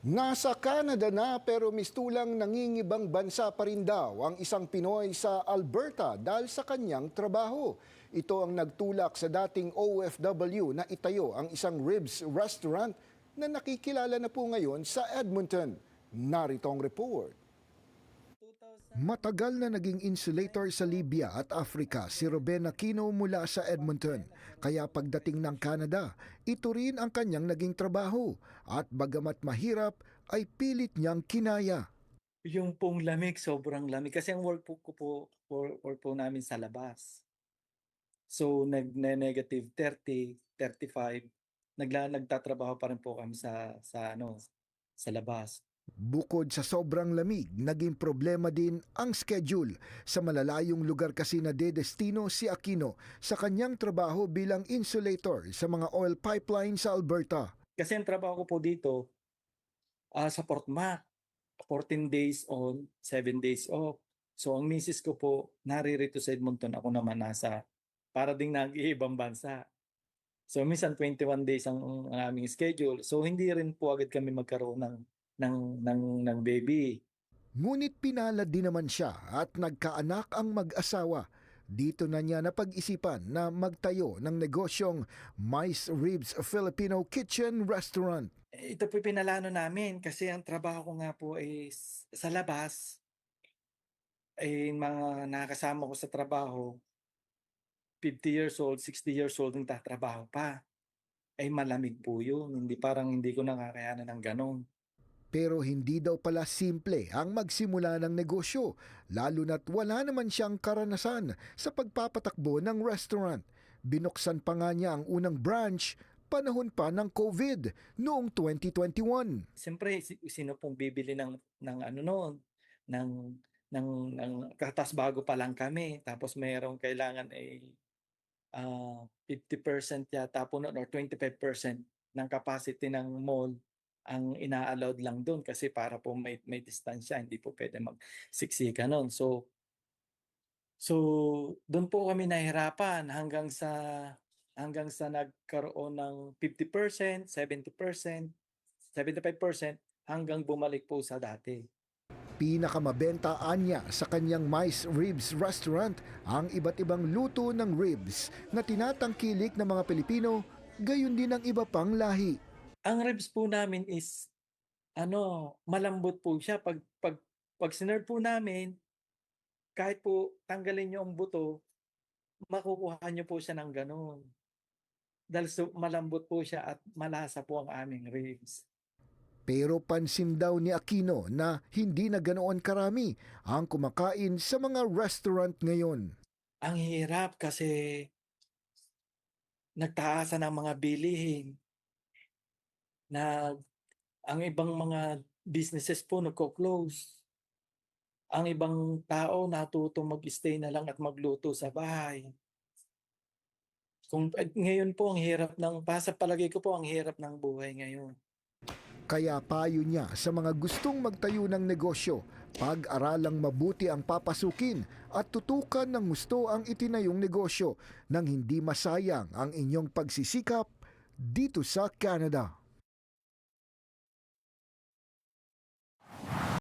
Nasa Canada na pero mistulang nangingibang bansa pa rin daw ang isang Pinoy sa Alberta dahil sa kanyang trabaho. Ito ang nagtulak sa dating OFW na itayo ang isang ribs restaurant na nakikilala na po ngayon sa Edmonton. Narito ang report. Matagal na naging insulator sa Libya at Africa si Ruben Aquino mula sa Edmonton. Kaya pagdating ng Canada, ito rin ang kanyang naging trabaho at bagamat mahirap ay pilit niyang kinaya. Yung pong lamig, sobrang lamig. Kasi ang work po namin sa labas. So negative 30, 35. Nagtatrabaho pa rin po kami sa labas. Bukod sa sobrang lamig, naging problema din ang schedule. Sa malalayong lugar kasi na dedestino si Aquino sa kanyang trabaho bilang insulator sa mga oil pipeline sa Alberta. Kasi ang trabaho ko po dito sa Port Mac, 14 days on, 7 days off. So ang misis ko po naririto sa Edmonton, ako naman nasa para ding nag-iibang bansa. So minsan 21 days ang aming schedule. So hindi rin po agad kami magkaroon ng baby. Ngunit pinalad din naman siya at nagkaanak ang mag-asawa. Dito na niya napag-isipan na magtayo ng negosyong Mice Ribs Filipino Kitchen Restaurant. Ito po pinalano namin kasi ang trabaho ko nga po is sa labas. Mga nakakasama ko sa trabaho, 50 years old, 60 years old ang tatrabaho pa. Malamig po yun. Hindi ko nakakayanan ng ganon. Pero hindi daw pala simple ang magsimula ng negosyo, lalo na't wala naman siyang karanasan sa pagpapatakbo ng restaurant. Binuksan pa nga niya ang unang branch panahon pa ng COVID noong 2021. Siyempre, sino pong bibili ng ano noon, ng katas bago pa lang kami, tapos mayroong kailangan 50% yata po noon or 25% ng capacity ng mall ang ina-allowed lang doon kasi para po may distansya, hindi po pwede magsiksika noon. So doon po kami nahirapan hanggang sa nagkaroon ng 50%, 70%, 75% hanggang bumalik po sa dati. Pinakamabenta niya sa kanyang Mice Ribs Restaurant ang iba't ibang luto ng ribs na tinatangkilik ng mga Pilipino, gayon din ang iba pang lahi. Ang ribs po namin is malambot po siya pag sinerve po namin, kahit po tanggalin niyo ang buto, makukuha niyo po siya ng gano'n. Dahil malambot po siya at malasa po ang aming ribs. Pero pansin daw ni Aquino na hindi na ganoon karami ang kumakain sa mga restaurant ngayon. Ang hirap kasi nagtaasan ang mga bilihin. Ang ibang mga businesses po nagko-close. Ang ibang tao natutong mag-stay na lang at magluto sa bahay. Ngayon po ang hirap sa palagay ko po ang hirap ng buhay ngayon. Kaya payo niya sa mga gustong magtayo ng negosyo, pag-aralang mabuti ang papasukin at tutukan ng gusto ang itinayong negosyo nang hindi masayang ang inyong pagsisikap dito sa Canada.